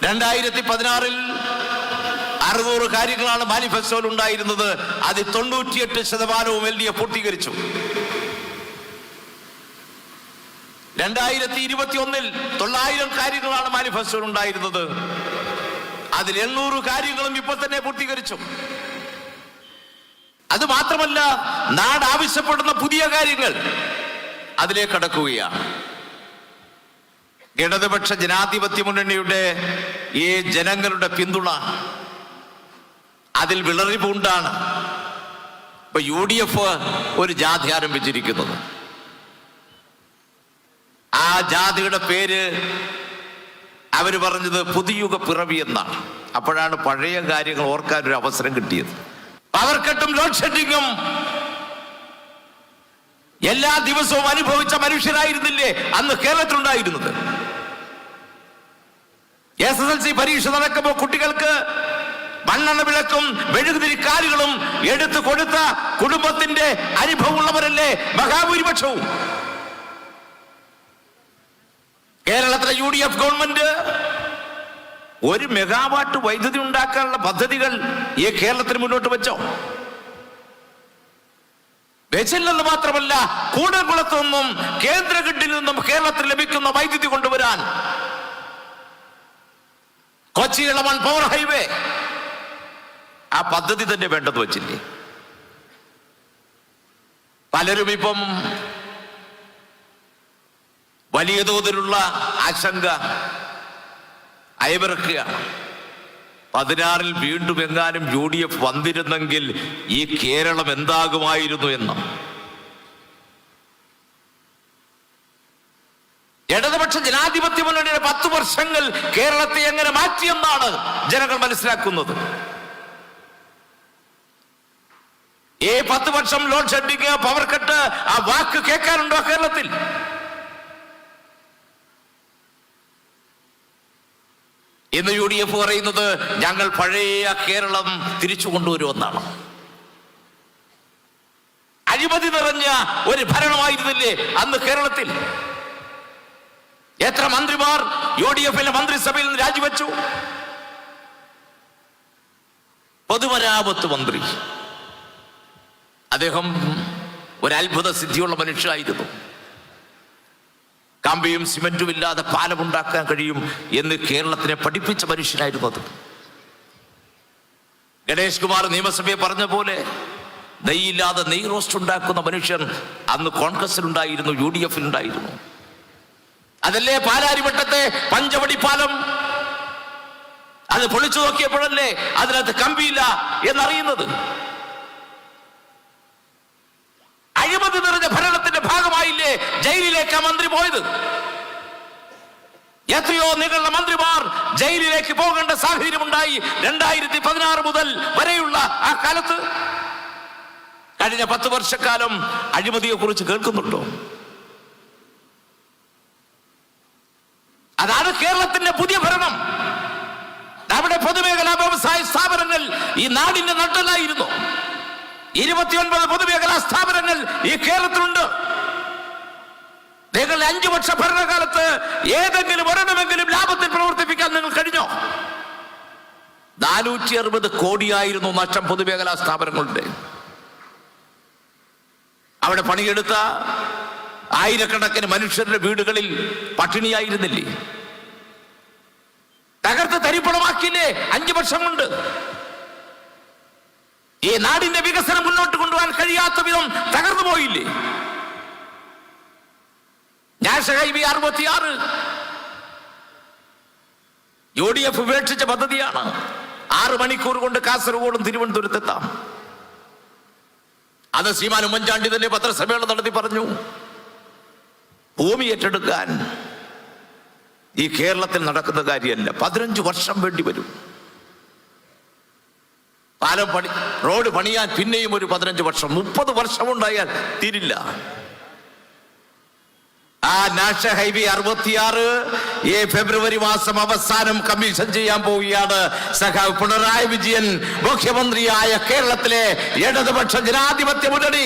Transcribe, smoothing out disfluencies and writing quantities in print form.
2016 600 കാര്യങ്ങളാണ് മാനിഫെസ്റ്റോയിൽ ഉണ്ടായിരുന്നത്. അതിൽ 98% LDF പൂർത്തീകരിച്ചു. 2021 900 കാര്യങ്ങളാണ് മാനിഫെസ്റ്റോയിൽ ഉണ്ടായിരുന്നത്. അതിൽ 800 കാര്യങ്ങളും ഇപ്പോൾ തന്നെ പൂർത്തീകരിച്ചു. അത് മാത്രമല്ല, നാട് ആവശ്യപ്പെടുന്ന പുതിയ കാര്യങ്ങൾ അതിലേക്ക് കടക്കുകയാണ്. ഇടതുപക്ഷ ജനാധിപത്യ മുന്നണിയുടെ ഈ ജനങ്ങളുടെ പിന്തുണ അതിൽ വിളറി പൂണ്ടാണ് ഇപ്പൊ UDF ഒരു ജാഥ ആരംഭിച്ചിരിക്കുന്നത്. ആ ജാഥയുടെ പേര് അവര് പറഞ്ഞത് പുതുയുഗ പിറവി എന്നാണ്. അപ്പോഴാണ് പഴയ കാര്യങ്ങൾ ഓർക്കാൻ ഒരു അവസരം കിട്ടിയത്. പവർ കട്ടും ലോഡ് ഷെഡിങ്ങും എല്ലാ ദിവസവും അനുഭവിച്ച മനുഷ്യരായിരുന്നില്ലേ അന്ന് കേരളത്തിലുണ്ടായിരുന്നത്? SSLC പരീക്ഷ നടക്കുമ്പോൾ കുട്ടികൾക്ക് മണ്ണെണ്ണ വിളക്കും മെഴുകുതിരിക്കാലുകളും എടുത്തു കൊടുത്ത കുടുംബത്തിന്റെ അനുഭവമുള്ളവരല്ലേ മഹാഭൂരിപക്ഷവും. കേരളത്തിലെ UDF ഗവൺമെന്റ് 1 മെഗാവാട്ട് വൈദ്യുതി ഉണ്ടാക്കാനുള്ള പദ്ധതികൾ ഈ കേരളത്തിന് മുന്നോട്ട് വെച്ചോ? വെച്ചില്ലെന്ന് മാത്രമല്ല, കൂടംകുളത്തു നിന്നും കേന്ദ്ര ഗ്രിഡിൽ നിന്നും കേരളത്തിൽ ലഭിക്കുന്ന വൈദ്യുതി കൊണ്ടുവരാൻ കൊച്ചി ഇളവൺ പവർ ഹൈവേ ആ പദ്ധതി തന്നെ വേണ്ടെന്ന് വെച്ചില്ലേ? പലരും ഇപ്പം വലിയ തോതിലുള്ള ആശങ്ക അയവിറക്കുകയാണ്. 16 വീണ്ടും എങ്ങാനും UDF വന്നിരുന്നെങ്കിൽ ഈ കേരളം എന്താകുമായിരുന്നു എന്ന്. ഇടതുപക്ഷ ജനാധിപത്യ മുന്നണിയുടെ 10 വർഷങ്ങൾ കേരളത്തെ എങ്ങനെ മാറ്റിയെന്നാണ് ജനങ്ങൾ മനസ്സിലാക്കുന്നത്. ഈ 10 വർഷം ലോഡ് ഷെഡിങ്, പവർ കട്ട്, ആ വാക്ക് കേൾക്കാനുണ്ടോ കേരളത്തിൽ? ഇന്ന് UDF പറയുന്നത് ഞങ്ങൾ പഴയ കേരളം തിരിച്ചു കൊണ്ടുവരുമെന്നാണ്. അഴിമതി നിറഞ്ഞ ഒരു ഭരണമായിരുന്നില്ലേ അന്ന് കേരളത്തിൽ? എത്ര മന്ത്രിമാർ UDF-ലെ മന്ത്രിസഭയിൽ നിന്ന് രാജിവെച്ചു? പൊതുമരാമത്ത് മന്ത്രി, അദ്ദേഹം ഒരു അത്ഭുത സിദ്ധിയുള്ള മനുഷ്യനായിരുന്നു. കമ്പിയും സിമന്റും ഇല്ലാതെ പാലമുണ്ടാക്കാൻ കഴിയും എന്ന് കേരളത്തിനെ പഠിപ്പിച്ച മനുഷ്യനായിരുന്നു അത്. ഗണേഷ് കുമാർ നിയമസഭയെ പറഞ്ഞ പോലെ നെയ്യില്ലാതെ നെയ് റോസ്റ്റ് ഉണ്ടാക്കുന്ന മനുഷ്യൻ അന്ന് കോൺഗ്രസിലുണ്ടായിരുന്നു, UDF-ലുണ്ടായിരുന്നു. അതല്ലേ പാലാരിവട്ടത്തെ പഞ്ചവടി പാലം? അത് പൊളിച്ചു നോക്കിയപ്പോഴല്ലേ അതിനകത്ത് കമ്പിയില്ല എന്നറിയുന്നത്. അഴിമതി നിറഞ്ഞ ഭരണത്തിന്റെ ഭാഗമായില്ലേ ജയിലിലേക്ക് ആ മന്ത്രി പോയത്? എത്രയോ നിങ്ങളുടെ മന്ത്രിമാർ ജയിലിലേക്ക് പോകേണ്ട സാഹചര്യം ഉണ്ടായി 2016 മുതൽ വരെയുള്ള ആ കാലത്ത്. കഴിഞ്ഞ 10 വർഷക്കാലം അഴിമതിയെ കുറിച്ച് കേൾക്കുന്നുണ്ടോ? അതാണ് കേരളത്തിന്റെ പുതിയ ഭരണം. നമ്മുടെ പൊതുമേഖലാ വ്യവസായ സ്ഥാപനങ്ങൾ ഈ നാടിന്റെ നട്ടലായിരുന്നു. 29 പൊതുമേഖലാ സ്ഥാപനങ്ങൾ ഈ കേരളത്തിലുണ്ട്. നിങ്ങളുടെ 5 വർഷ ഭരണകാലത്ത് ഏതെങ്കിലും ഒരെണ്ണമെങ്കിലും ലാഭത്തിൽ പ്രവർത്തിപ്പിക്കാൻ നിങ്ങൾ കഴിഞ്ഞോ? 460 കോടിയായിരുന്നു നഷ്ടം പൊതുമേഖലാ സ്ഥാപനങ്ങളുടെ. അവിടെ പണിയെടുത്ത ആയിരക്കണക്കിന് മനുഷ്യരുടെ വീടുകളിൽ പട്ടിണിയായിരുന്നില്ലേ? തകർത്ത് തരിപ്പണമാക്കിയില്ലേ 5 വർഷം കൊണ്ട്? ഈ നാടിന്റെ വികസനം മുന്നോട്ട് കൊണ്ടുപോകാൻ കഴിയാത്ത വിധം തകർന്നു പോയില്ലേ? നാഷണൽ ഹൈവേ 66 UDF ഉപേക്ഷിച്ച പദ്ധതിയാണ്. 6 മണിക്കൂർ കൊണ്ട് കാസർഗോഡും തിരുവനന്തപുരത്തെത്താം. അത് ശ്രീമാൻ ഉമ്മൻചാണ്ടി തന്നെ പത്രസമ്മേളനം നടത്തി പറഞ്ഞു, ഭൂമി ഏറ്റെടുക്കാൻ ഈ കേരളത്തിൽ നടക്കുന്ന കാര്യമല്ല, 15 വർഷം വേണ്ടി വരും. പാലം റോഡ് പണിയാൻ പിന്നെയും ഒരു 15 വർഷം, 30 വർഷം ഉണ്ടായാൽ തീരില്ല. ആ നാഷണൽ ഹൈവേ 66 ഈ ഫെബ്രുവരി മാസം അവസാനം കമ്മീഷൻ ചെയ്യാൻ പോവുകയാണ്. സഖാവ് പിണറായി വിജയൻ മുഖ്യമന്ത്രിയായ കേരളത്തിലെ ഇടതുപക്ഷ ജനാധിപത്യ മുന്നണി